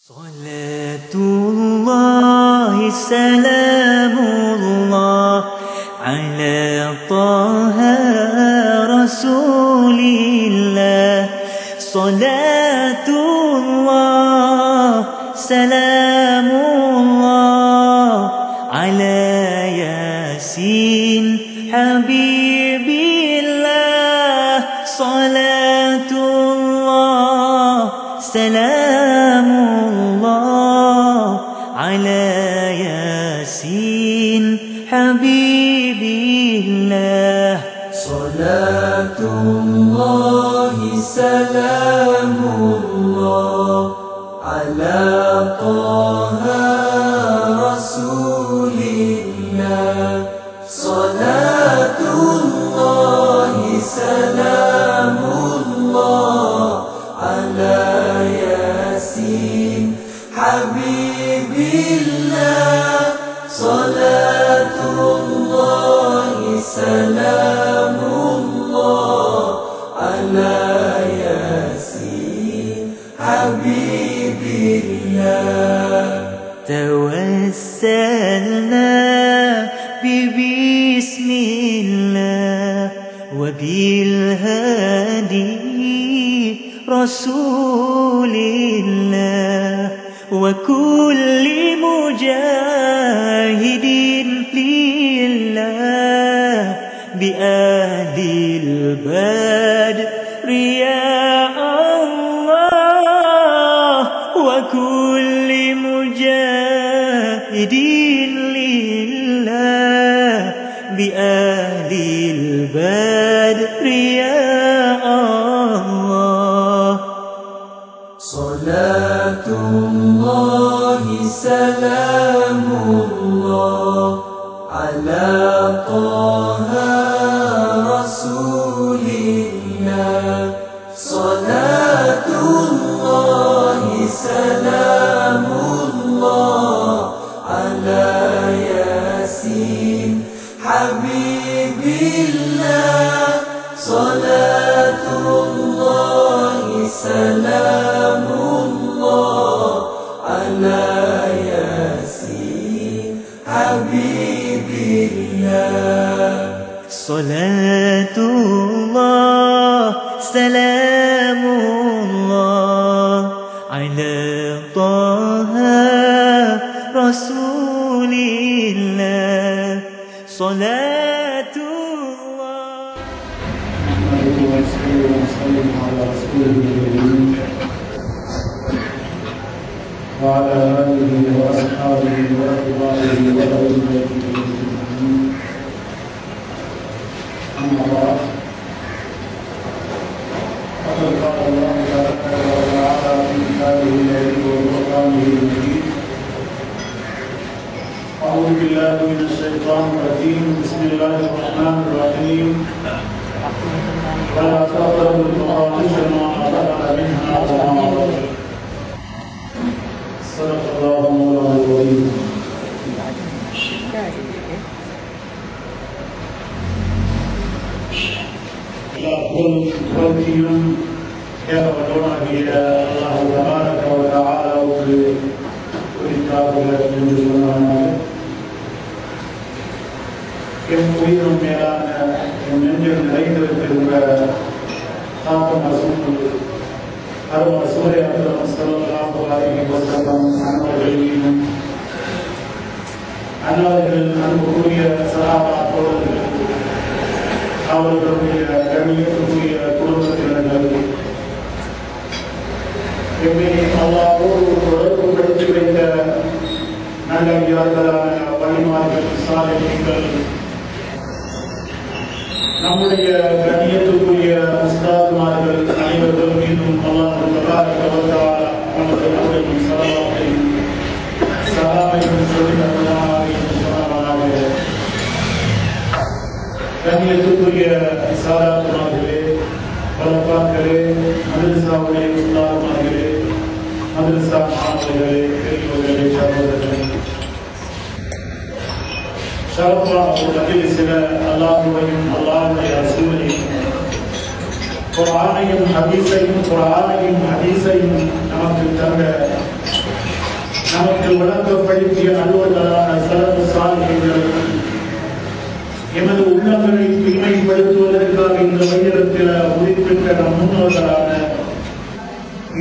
صلاة الله سلام الله على طه رسول الله. صلاة الله سلام الله على ياسين حبيب الله. صلاة الله سلام الله على ياسين حبيب الله. صلاة الله سلام الله على طه رسول الله. صلاة الله سلام الله على ياسين حبيب الله. صلاة الله سلام الله على ياسين حبيب الله. توسلنا ببسم الله وبالهادي رسول الله وكل مجاهد لله بأهل البدر يا الله. وكل مجاهد لله بأهل البدر يا الله. صلاة الله سلام الله على طه رسول الله. صلاة الله سلام الله على ياسين حبيب الله. صلاة الله سلام الله على ياسين حبيب الله. صلاة الله سلام الله على طه رسول الله. صلاة الله. نحمده ونصلي على رسوله الكريم وعلى آله وأصحابه وأتباعه وأهل بيته أجمعين. أما بعد، فقد قال الله تبارك وتعالى في كتابه العزيز وفرقانه المجيد: أعوذ بالله من الشيطان الرجيم. بسم الله الرحمن الرحيم. ولا تقربوا الفواحش ما ظهر منها وما بطن. صدق الله مولانا العظيم. புகழ்ச்சியும் ஏகப்பட்டவனாகிய அல்லாஹ் தபாரக வ தஆலாவுக்கு குறித்தார்கள் என்று சொன்னார்கள். என் உயிரும் மேலான என் நெஞ்சில் நிறைந்திருக்கின்ற காக்கும் ரசூல் அருள் ரசூலை அக்ரம் ஸல்லல்லாஹு அலைஹி வஸல்லம் அன்னவர்களையும் அன்னார்கள் அன்புக்குரிய சஹாபா தோழர்கள் அவர்களுடைய கண்ணியத்துக்குரிய குடும்பத்தினர்கள் எம்மை அல்லாஹ்வோடு தொடர்பு படுத்தி வைத்த நல்லடியார்களான வழிமார்கள் சாலிஹீன்கள் நம்முடைய கண்ணியத்துக்குரிய உஸ்தாதுமார்கள் அனைவர்கள் மீதும் அல்லாஹ் தபாரக வ தஆலா தனது அருளையும் ஸலவாத்தையும் சலாமையும் சொல்லி தருவானாக. கண்ணியத்துக்குரிய சாதாரணமார்களே, பலப்பாக்களே, மதரசாவுடைய உஸ்தாதுமார்களே, மதரசா மாணவர்களே, பெரியவர்களே, சகோதரர்களே, ஷரஃபான ஒரு மஜ்லிஸில் அல்லாஹ்வையும் அல்லாஹ்வுடைய ரசூலையும் குர்ஆனையும் ஹதீஸையும் நமக்கு தந்த வழக்கப்படுத்திய அலுவலரான சலஃபு சாலிஹீன்கள் எமது உள்ளங்களை தூய்மைப்படுத்துவதற்காக இந்த வைரத்தில் உதிக்கின்ற நம் முன்னோர்களான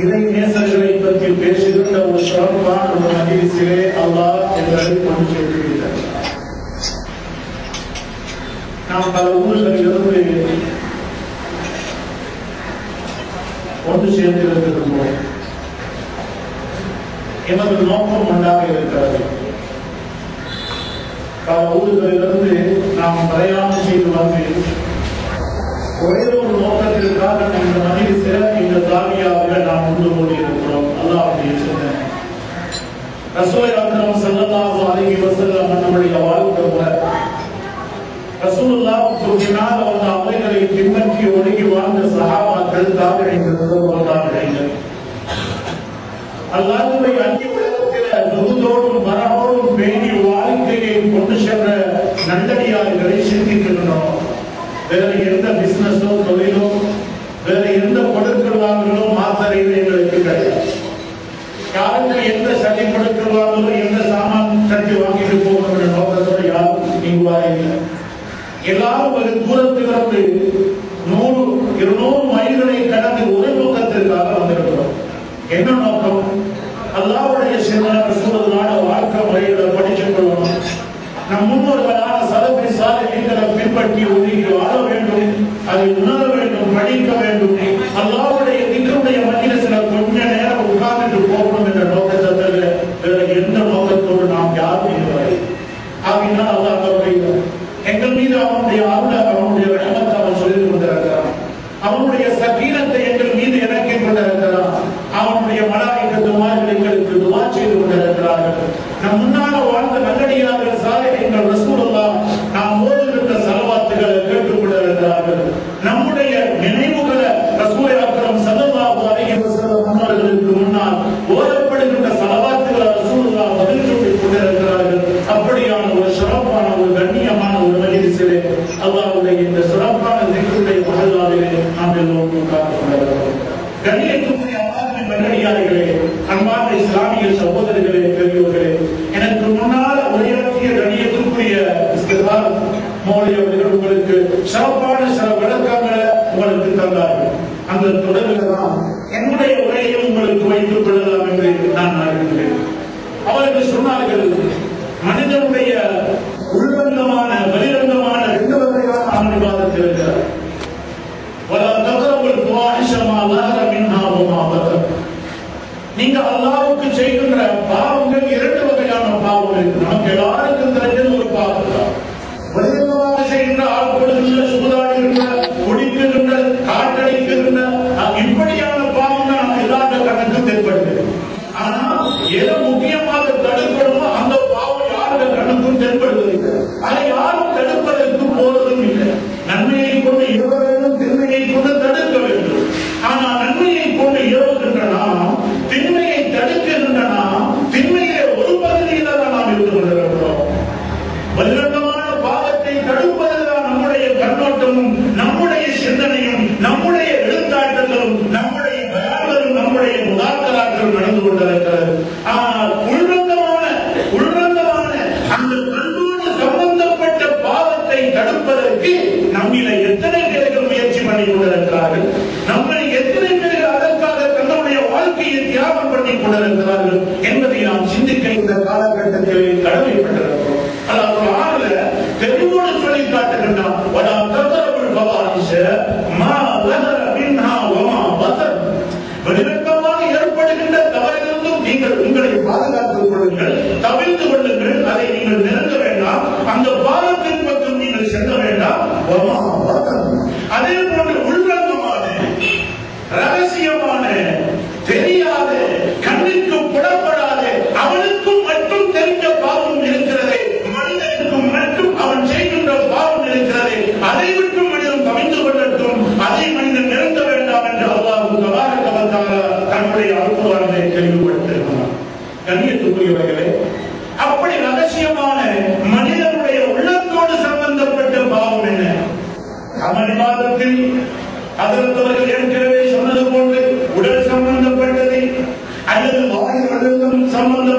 இறை நேசர்களை பற்றி பேசுகின்ற ஒரு சிறப்பான ஒரு மஜ்லிஸிலே அல்லாஹ் எங்களை கொண்டு சேர்க்கிறார். நாம் பல ஊர்களிலிருந்து ஒன்று சேர்ந்திருக்கிறோம். எமது நோக்கம் ஒன்றாக இருக்கிறது. பல ஊர்களிலிருந்து நாம் பிரயாணம் செய்து வந்து ஒரே ஒரு நோக்கத்திற்காக இந்த மஜ்லிஸில் இந்த தாவியாவில் நாம் ஒன்று கூடியிருக்கிறோம். அல்லாஹ்வுடைய சொன்னேன் ரசூல் அக்ரம் ஸல்லல்லாஹு அலைஹி வஸல்லம் நம்முடைய வாழ்க்கை முறை ரசூலுல்லாஹ்வுக்கு பின்னால் வந்த அவைகளை பின்பற்றி ஒடுங்கி வாழ்ந்த சஹாபாக்கள் தாபிஈன்கள் அல்லாஹ்வை அந்நிய உலகத்தில் துருதோடும் மரபோடும் பேணி வாழ்க்கையை கொண்டு சென்ற நல்லடியார்களை சிந்திக்கின்றோம். வேறு எந்த பிசினஸோ தொழிலோ வேறு எந்த பொருட்கள் வாங்கலோ மாத்தறையில் எங்களுக்கு கிடையாது. யாருக்கு எந்த சளி பொருட்கள் வாங்கலோ எந்த சாமான் கட்டி வாங்கிட்டு போகணும்ன்ற நோக்கத்தோடு யாரும் நீங்குவார்கள். எல்லாரும் ஒரு தூரத்திலிருந்து 100-200 மைல்களை கடந்து ஒரு நோக்கத்திற்காக வந்திருக்கிறோம். என்ன நோக்கம்? அல்லாஹ்வுடைய சிந்தனை ரசூலுல்லாஹ் வாழ்க்கை முறைகளை படித்துக் கொள்ளணும். நம் முன்னோர்களான சலஃபு சாலிஹீன்களை பின்பற்றி ஒதுங்கி வாழ வேண்டும், அதை உணர வேண்டும், படிக்க வேண்டும். அல்லாஹ்வுடைய திக்ருடைய மஜ்லிஸில் கொஞ்ச நேரம் உட்கார்ந்து போகணும் என்ற நோக்கத்தை தவிர வேறு எந்த நோக்கத்தோடு நாம் யாரும் இல்லை. ஆகினால் அல்லாஹ் எங்கள் மீது அவனுடைய அருளை அவனுடைய ரஹ்மத்தை அவன் சொல்லிக் கொண்டிருக்கிறான். அவனுடைய சகீனத்தை எங்கள் மீது இறக்கிக் கொண்டிருக்கிறான். அவனுடைய மலாயிகத்துமார்கள் எங்களுக்கு துஆ செய்து கொண்டிருக்கிறார்கள். நம் முன்னால வாழ்ந்த நல்லடியார்கள் சாலிஹீன்கள் ரசூலுல்லாஹ் நாம் ஓதுகின்ற ஸலவாத்துகளை கேட்டுக் கொண்டிருக்கிறார்கள். நம்முடைய நினைவுகளை ரசூல் அக்ரம் ஸல்லல்லாஹு அலைஹி வஸல்லம் அவர்களுக்கு முன்னால் ஓதப்படுகின்ற ஸலவாத்துகளை ரசூலுல்லாஹ் பதில் சொல்லிக் கொண்டிருக்கிறார்கள். அப்படியான ஒரு சிறப்பான ஒரு கண்ணியமான ஒரு மஜ்லிஸிலே அல்லாஹ்வுடைய இந்த சிறப்பான திக்ருடைய மஹல்லாவிலே நாம் எல்லோரும் உட்கார்ந்து கொண்டிருக்கிறோம். கண்ணியத்துக்குரிய அல்லாஹ்வின் நல்லடியார்களே, அன்பான இஸ்லாமிய சகோதரர்களே, பெரியோர்களே, எனக்கு முன்னால் உரையாற்றிய கண்ணியத்துக்குரிய இஸ்திக்பார் மௌலவி அவர்கள் உங்களுக்கு சிறப்பான சில விளக்கங்களை உங்களுக்கு தந்தார்கள். அந்த தொடரில் தான் என்னுடைய உரையை உங்களுக்கு வைத்துக் கொள்ளலாம் என்று நான் அறிகிறேன். அவர்கள் சொன்னார்கள், மனிதனுடைய உள்ளங்கமான வெளிரங்கமான 2 வகையான அனுபவத்தில் இருக்கிறார். நீங்க அல்லாஹ்வுக்கு செய்கின்ற பாவங்கள் 2 வகையான பாவம் இருக்கு. நமக்கு எல்லாருக்கும் தெரிஞ்சது ஒரு பாவம் தான். வெளிரங்கமாக செய்கின்ற ஆட்படுகின்ற, சூதாடுகின்ற, குடிக்கின்ற, காட்டடிக்கின்ற இப்படியான பாவங்கள் நம்ம எல்லாருடைய கணக்கு தென்படுகிறது. ஆனா எது முக்கியமாக தடுக்கணுமோ அந்த பாவம் யாருடைய கணக்கும் தென்படுவதில்லை. அதை யாரும் தடுப்பதற்கு போவதும் இல்லை. நன்மையை கொண்டு ஏவ வேண்டும், திண்மையை கொண்டு தடுக்க வேண்டும். ஆனா நன்மையை கொண்டு ஏவுகின்ற நாம், திண்மையை தடுக்கின்ற நாம், திண்மையிலே ஒரு பகுதியில் தான் நாம் இருந்து கொண்டிருக்கிறோம். பகிரங்கமான பாவத்தை தடுப்பதுதான் நம்முடைய கண்ணோட்டமும், நம்முடைய சிந்தனையும், நம்முடைய எழுத்தாட்டங்களும், நம்முடைய பயான்களும், நம்முடைய முதாக்கராக்களும் நடந்து கொண்டிருக்கிறது. ஆனால் உள்ரங்கமான அந்த கண்ணோடு சம்பந்தப்பட்ட பாவத்தை தடுப்பதற்கு நம்மில எத்தனை பேர்கள் முயற்சி பண்ணி கொண்டிருக்கிறார்கள்? நம்மை எத்தனை பேர்கள் அதற்காக தங்களுடைய வாழ்க்கையை தியாகம் பண்ணி கொண்டிருக்கிறார்கள் என்பதை நாம் சிந்திக்க இந்த காலகட்டத்தில் கடமைப்பட்டிருக்கிறோம். அதாவது ஆறுல தெளிவோடு சொல்லி காட்டுகின்றான், வெளிரங்கமாக ஏற்படுகின்ற தவறிலிருந்தும் நீங்கள் உங்களை பாதுகாத்துக் கொள்ளுங்கள், தவிர்த்து கொள்ளுங்கள். அதை நீங்கள் நெருங்க வேண்டாம், அந்த பாவத்தின் பக்கம் நீங்கள் செல்ல வேண்டாம். அதே போன்று உள்ரங்கமான ரகசியமான தெரியாத கண்ணுக்கு புலப்படாத அவனுக்கும் மட்டும் தெரிந்த பாவம் இருக்கிறது, மனிதனுக்கும் மட்டும் அவன் செய்கின்ற பாவம் இருக்கிறது. அதை விட்டு மனிதன் கவிழ்ந்து கொள்ளட்டும், அதை மனிதன் நிறுத்த வேண்டாம் என்று அல்லாஹ் தபாரக வ தஆலா தன்னுடைய அருள்குர்ஆனிலே தெளிவுபடுத்தியிருக்கிறார். கண்ணியத்துக்குரியவர்களே, அப்படி ரகசியமான மனிதனுடைய உள்ளத்தோடு சம்பந்தப்பட்ட பாவம் என்ன? அமளிவாதத்தில் அதற்கு ஏற்கனவே சொன்னது போன்று உடல் சம்பந்தப்பட்டது அல்லது வாய் சம்பந்த